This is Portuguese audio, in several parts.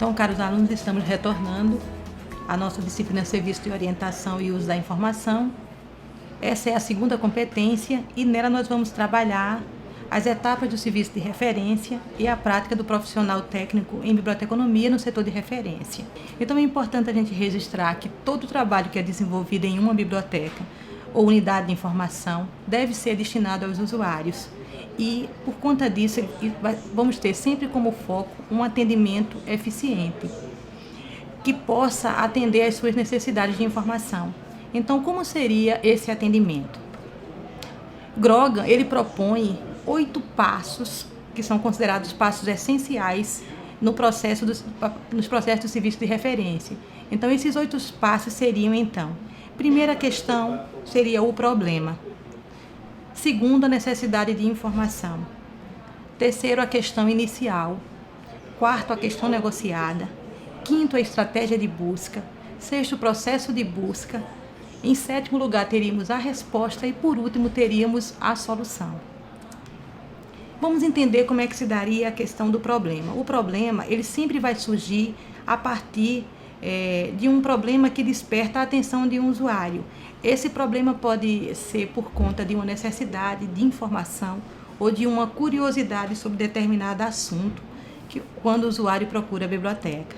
Então, caros alunos, estamos retornando à nossa disciplina Serviço de Orientação e Uso da Informação. Essa é a segunda competência e nela nós vamos trabalhar as etapas do serviço de referência e a prática do profissional técnico em biblioteconomia no setor de referência. Então é importante a gente registrar que todo o trabalho que é desenvolvido em uma biblioteca ou unidade de informação deve ser destinado aos usuários. E, por conta disso, vamos ter sempre como foco um atendimento eficiente, que possa atender às suas necessidades de informação. Então, como seria esse atendimento? Grogan, ele propõe 8 passos, que são considerados passos essenciais nos processos do serviço de referência. Então, esses 8 passos seriam, então, primeira questão seria o problema. Segundo, a necessidade de informação. Terceiro, a questão inicial. Quarto, a questão negociada. Quinto, a estratégia de busca. Sexto, o processo de busca. Em sétimo lugar, teríamos a resposta e, por último, teríamos a solução. Vamos entender como é que se daria a questão do problema. O problema, ele sempre vai surgir a partir de um problema que desperta a atenção de um usuário. Esse problema pode ser por conta de uma necessidade de informação ou de uma curiosidade sobre determinado assunto quando o usuário procura a biblioteca.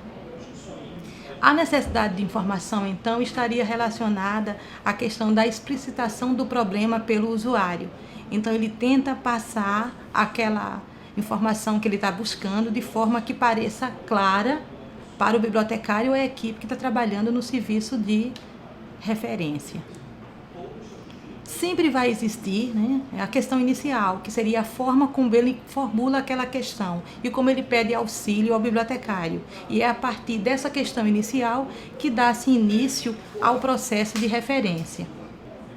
A necessidade de informação, então, estaria relacionada à questão da explicitação do problema pelo usuário. Então, ele tenta passar aquela informação que ele está buscando de forma que pareça clara para o bibliotecário ou a equipe que está trabalhando no serviço de referência. Sempre vai existir, a questão inicial, que seria a forma como ele formula aquela questão e como ele pede auxílio ao bibliotecário. E é a partir dessa questão inicial que dá-se início ao processo de referência.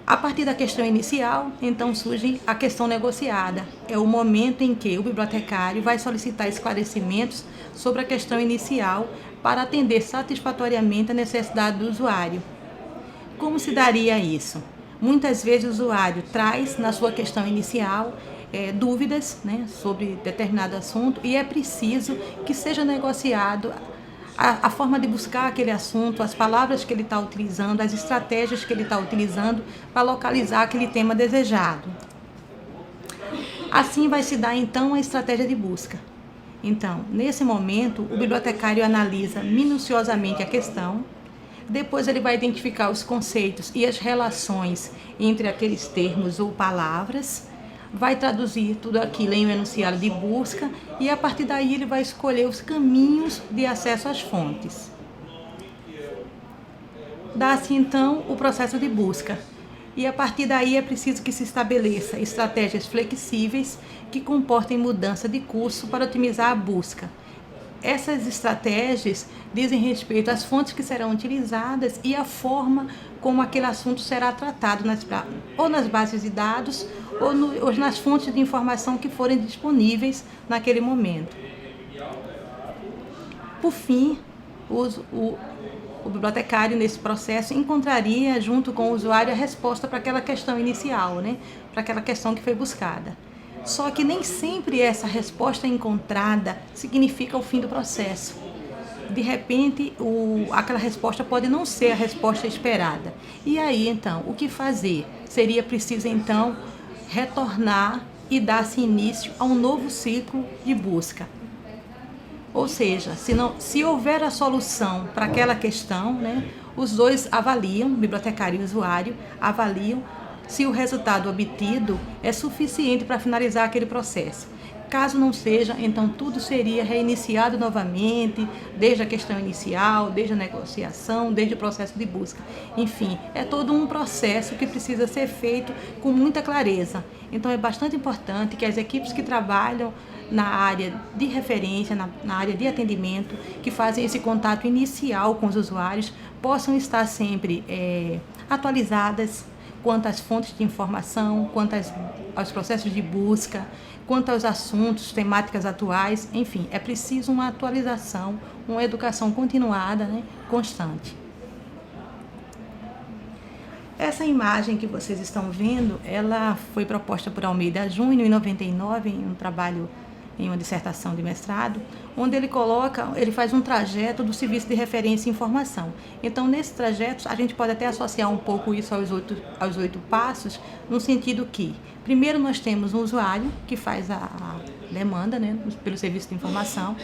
A partir da questão inicial, então, surge a questão negociada. É o momento em que o bibliotecário vai solicitar esclarecimentos sobre a questão inicial para atender satisfatoriamente a necessidade do usuário. Como se daria isso? Muitas vezes o usuário traz na sua questão inicial dúvidas sobre determinado assunto e é preciso que seja negociado a forma de buscar aquele assunto, as palavras que ele está utilizando, as estratégias que ele está utilizando para localizar aquele tema desejado. Assim vai se dar então a estratégia de busca. Então, nesse momento, o bibliotecário analisa minuciosamente a questão, depois ele vai identificar os conceitos e as relações entre aqueles termos ou palavras, vai traduzir tudo aquilo em um enunciado de busca e a partir daí ele vai escolher os caminhos de acesso às fontes. Dá-se então o processo de busca e a partir daí é preciso que se estabeleça estratégias flexíveis que comportem mudança de curso para otimizar a busca. Essas estratégias dizem respeito às fontes que serão utilizadas e a forma como aquele assunto será tratado ou nas bases de dados ou nas fontes de informação que forem disponíveis naquele momento. Por fim, o bibliotecário nesse processo encontraria junto com o usuário a resposta para aquela questão inicial, para aquela questão que foi buscada. Só que nem sempre essa resposta encontrada significa o fim do processo. De repente, aquela resposta pode não ser a resposta esperada. E aí, então, o que fazer? Seria preciso, então, retornar e dar-se início a um novo ciclo de busca. Ou seja, se houver a solução para aquela questão, os dois avaliam, o bibliotecário e o usuário, avaliam se o resultado obtido é suficiente para finalizar aquele processo. Caso não seja, então tudo seria reiniciado novamente, desde a questão inicial, desde a negociação, desde o processo de busca. Enfim, é todo um processo que precisa ser feito com muita clareza. Então é bastante importante que as equipes que trabalham na área de referência, na área de atendimento, que fazem esse contato inicial com os usuários, possam estar sempre atualizadas quanto às fontes de informação, quanto aos processos de busca, quanto aos assuntos, temáticas atuais, enfim, é preciso uma atualização, uma educação continuada, constante. Essa imagem que vocês estão vendo, ela foi proposta por Almeida Júnior em 99, em um trabalho em uma dissertação de mestrado, onde ele faz um trajeto do serviço de referência e informação. Então, nesse trajeto, a gente pode até associar um pouco isso aos oito passos, no sentido que, primeiro, nós temos um usuário que faz a demanda, né, pelo serviço de informação,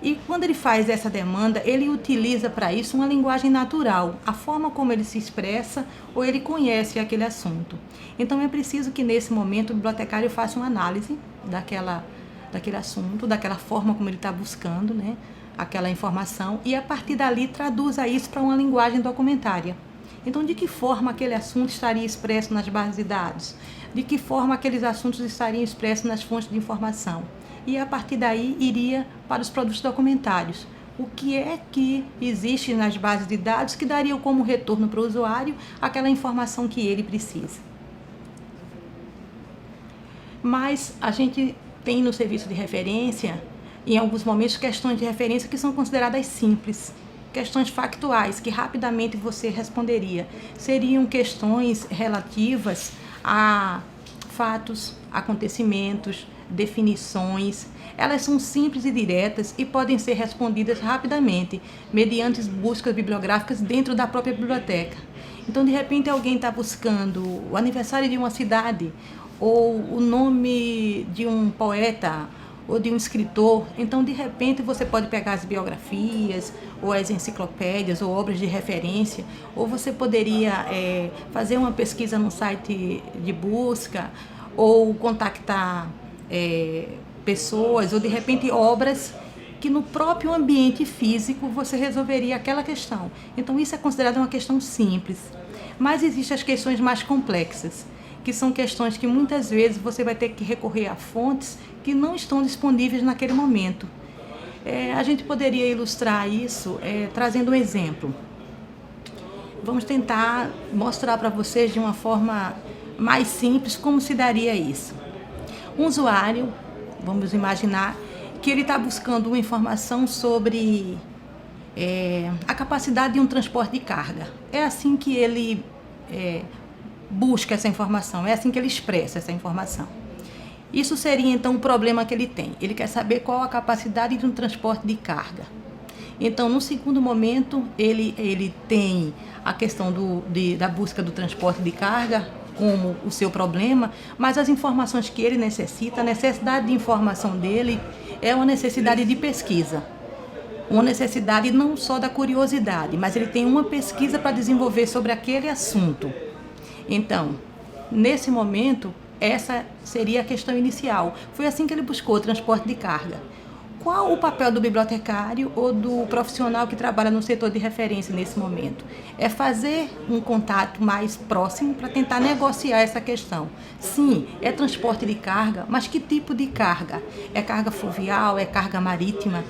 e quando ele faz essa demanda, ele utiliza para isso uma linguagem natural, a forma como ele se expressa ou ele conhece aquele assunto. Então é preciso que nesse momento o bibliotecário faça uma análise daquele assunto, daquela forma como ele está buscando, né, aquela informação, e a partir dali traduza isso para uma linguagem documentária. Então, de que forma aquele assunto estaria expresso nas bases de dados? De que forma aqueles assuntos estariam expressos nas fontes de informação? E a partir daí iria para os produtos documentários. O que é que existe nas bases de dados que daria como retorno para o usuário aquela informação que ele precisa? Mas a gente tem no serviço de referência, em alguns momentos, questões de referência que são consideradas simples, questões factuais que rapidamente você responderia. Seriam questões relativas a fatos, acontecimentos, definições. Elas são simples e diretas e podem ser respondidas rapidamente, mediante buscas bibliográficas dentro da própria biblioteca. Então, de repente, alguém está buscando o aniversário de uma cidade, ou o nome de um poeta, ou de um escritor. Então, de repente, você pode pegar as biografias, ou as enciclopédias, ou obras de referência, ou você poderia fazer uma pesquisa no site de busca, ou contactar pessoas, ou de repente obras que no próprio ambiente físico você resolveria aquela questão. Então isso é considerado uma questão simples. Mas existem as questões mais complexas, que são questões que muitas vezes você vai ter que recorrer a fontes que não estão disponíveis naquele momento. A gente poderia ilustrar isso trazendo um exemplo. Vamos tentar mostrar para vocês de uma forma mais simples como se daria isso. Um usuário, vamos imaginar, que ele está buscando uma informação sobre a capacidade de um transporte de carga. É assim que ele busca essa informação, é assim que ele expressa essa informação. Isso seria, então, o problema que ele tem. Ele quer saber qual a capacidade de um transporte de carga. Então, no segundo momento, ele tem a questão da busca do transporte de carga como o seu problema, mas as informações que ele necessita, a necessidade de informação dele é uma necessidade de pesquisa. Uma necessidade não só da curiosidade, mas ele tem uma pesquisa para desenvolver sobre aquele assunto. Então, nesse momento, essa seria a questão inicial. Foi assim que ele buscou o transporte de carga. Qual o papel do bibliotecário ou do profissional que trabalha no setor de referência nesse momento? É fazer um contato mais próximo para tentar negociar essa questão. Sim, é transporte de carga, mas que tipo de carga? É carga fluvial? É carga marítima?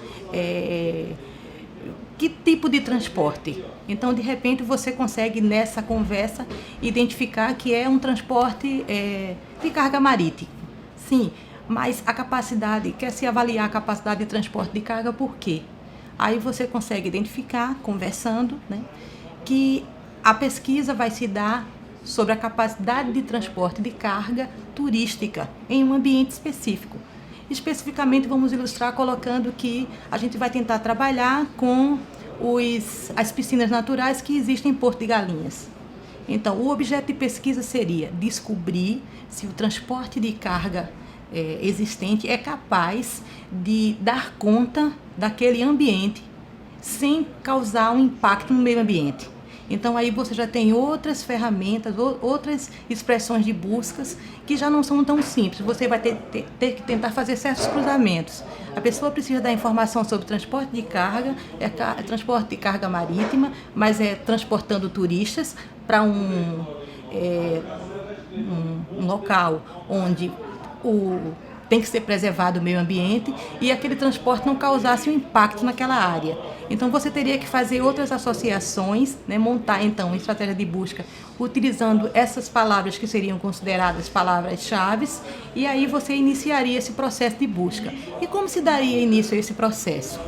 Que tipo de transporte? Então, de repente, você consegue, nessa conversa, identificar que é um transporte de carga marítima. Sim, mas a capacidade, quer se avaliar a capacidade de transporte de carga, por quê? Aí você consegue identificar, conversando, né, que a pesquisa vai se dar sobre a capacidade de transporte de carga turística em um ambiente específico. Especificamente, vamos ilustrar colocando que a gente vai tentar trabalhar com as piscinas naturais que existem em Porto de Galinhas. Então, o objeto de pesquisa seria descobrir se o transporte de carga existente é capaz de dar conta daquele ambiente sem causar um impacto no meio ambiente. Então aí você já tem outras ferramentas, outras expressões de buscas que já não são tão simples. Você vai ter que tentar fazer certos cruzamentos. A pessoa precisa dar informação sobre transporte de carga, transporte de carga marítima, mas é transportando turistas para um local onde tem que ser preservado o meio ambiente e aquele transporte não causasse um impacto naquela área. Então você teria que fazer outras associações, né, montar então uma estratégia de busca utilizando essas palavras que seriam consideradas palavras-chave, e aí você iniciaria esse processo de busca. E como se daria início a esse processo?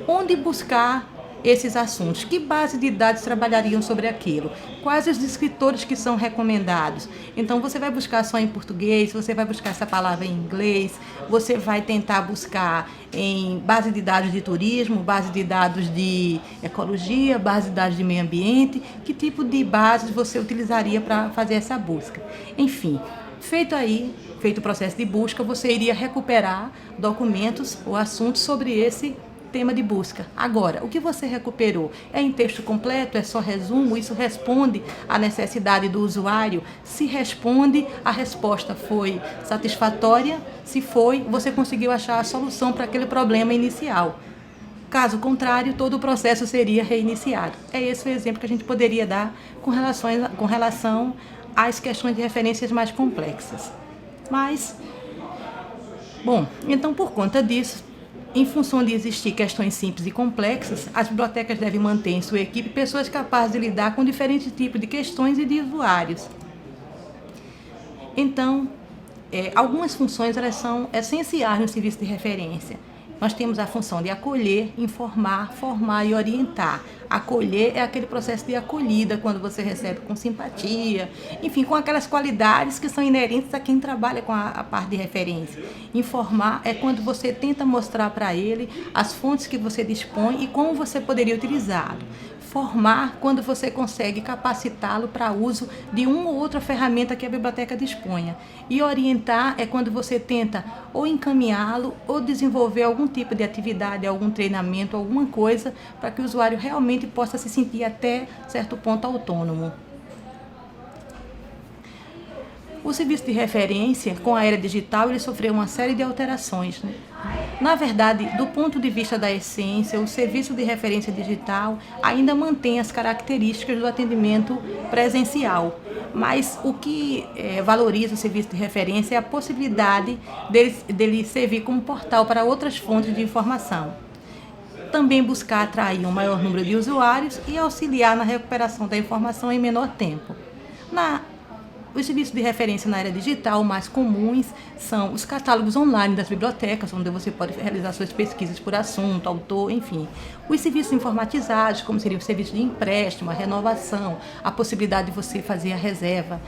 Onde buscar esses assuntos? Que base de dados trabalhariam sobre aquilo? Quais os escritores que são recomendados? Então, você vai buscar só em português, você vai buscar essa palavra em inglês, você vai tentar buscar em base de dados de turismo, base de dados de ecologia, base de dados de meio ambiente, que tipo de bases você utilizaria para fazer essa busca? Enfim, feito o processo de busca, você iria recuperar documentos ou assuntos sobre esse tema de busca. Agora, o que você recuperou? É em texto completo? É só resumo? Isso responde à necessidade do usuário? Se responde, a resposta foi satisfatória? Se foi, você conseguiu achar a solução para aquele problema inicial. Caso contrário, todo o processo seria reiniciado. É esse o exemplo que a gente poderia dar com relação às questões de referências mais complexas. Então, por conta disso, em função de existir questões simples e complexas, as bibliotecas devem manter em sua equipe pessoas capazes de lidar com diferentes tipos de questões e de usuários. Então, algumas funções elas são essenciais no serviço de referência. Nós temos a função de acolher, informar, formar e orientar. Acolher é aquele processo de acolhida, quando você recebe com simpatia, enfim, com aquelas qualidades que são inerentes a quem trabalha com a parte de referência. Informar é quando você tenta mostrar para ele as fontes que você dispõe e como você poderia utilizá-lo. Formar quando você consegue capacitá-lo para uso de uma ou outra ferramenta que a biblioteca disponha. E orientar é quando você tenta ou encaminhá-lo ou desenvolver algum tipo de atividade, algum treinamento, alguma coisa para que o usuário realmente possa se sentir até certo ponto autônomo. O serviço de referência, com a era digital, ele sofreu uma série de alterações, né? Na verdade, do ponto de vista da essência, o serviço de referência digital ainda mantém as características do atendimento presencial, mas o que valoriza o serviço de referência é a possibilidade dele servir como portal para outras fontes de informação. Também buscar atrair um maior número de usuários e auxiliar na recuperação da informação em menor tempo. Os serviços de referência na era digital mais comuns são os catálogos online das bibliotecas, onde você pode realizar suas pesquisas por assunto, autor, enfim. Os serviços informatizados, como seria o serviço de empréstimo, a renovação, a possibilidade de você fazer a reserva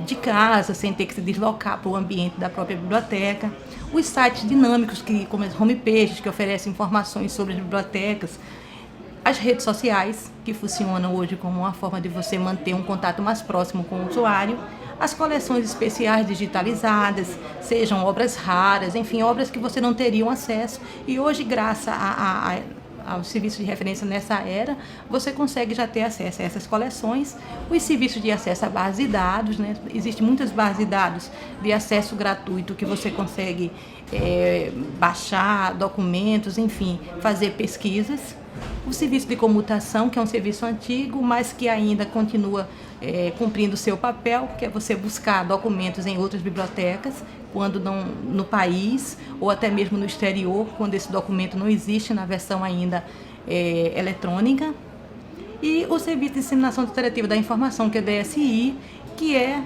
de casa, sem ter que se deslocar para o ambiente da própria biblioteca. Os sites dinâmicos, como as homepages, que oferecem informações sobre as bibliotecas. As redes sociais, que funcionam hoje como uma forma de você manter um contato mais próximo com o usuário, as coleções especiais digitalizadas, sejam obras raras, enfim, obras que você não teria acesso. E hoje, graças ao serviço de referência nessa era, você consegue já ter acesso a essas coleções. Os serviços de acesso a bases de dados, né? Existem muitas bases de dados de acesso gratuito que você consegue baixar documentos, enfim, fazer pesquisas. O serviço de comutação, que é um serviço antigo, mas que ainda continua cumprindo o seu papel, que é você buscar documentos em outras bibliotecas, quando não no país, ou até mesmo no exterior, quando esse documento não existe na versão ainda eletrônica. E o Serviço de Disseminação Interativa da Informação, que é DSI, que é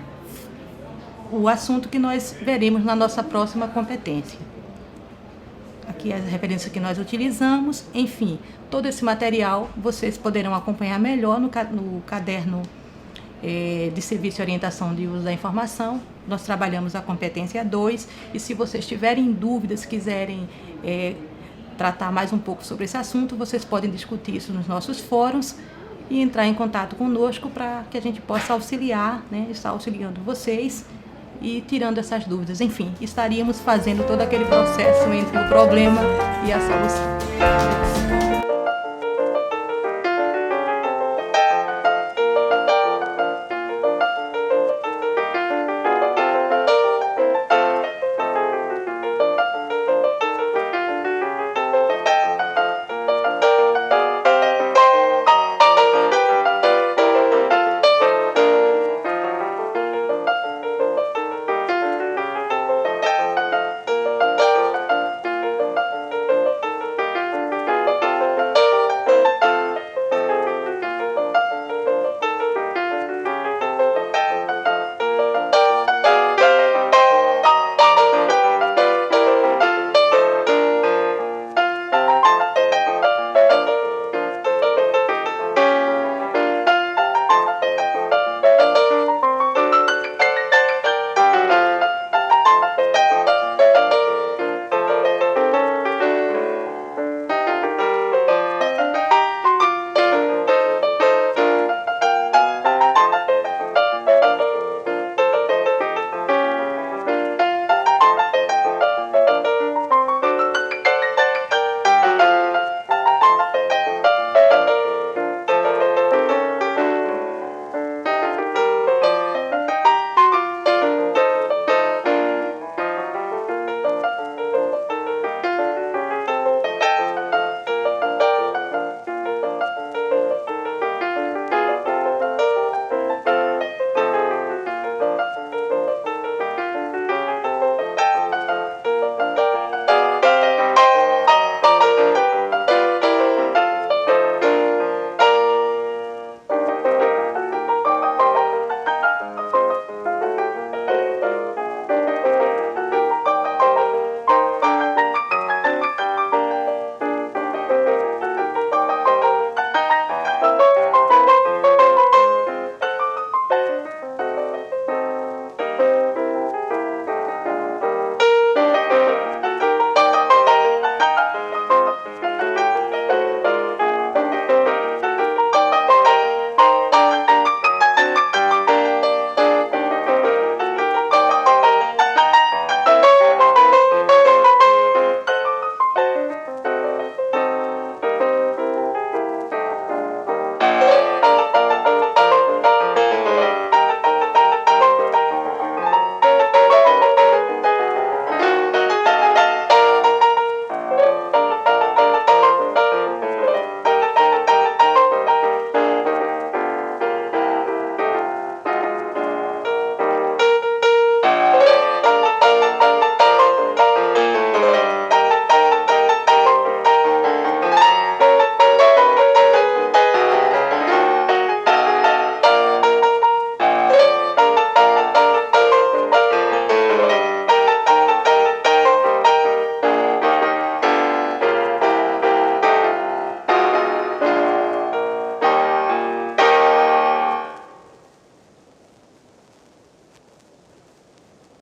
o assunto que nós veremos na nossa próxima competência. Aqui as referências que nós utilizamos, enfim, todo esse material vocês poderão acompanhar melhor no caderno de serviço de orientação de uso da informação. Nós trabalhamos a competência 2 e se vocês tiverem dúvidas, quiserem tratar mais um pouco sobre esse assunto, vocês podem discutir isso nos nossos fóruns e entrar em contato conosco para que a gente possa auxiliar, né, estar auxiliando vocês e tirando essas dúvidas. Enfim, estaríamos fazendo todo aquele processo entre o problema e a solução.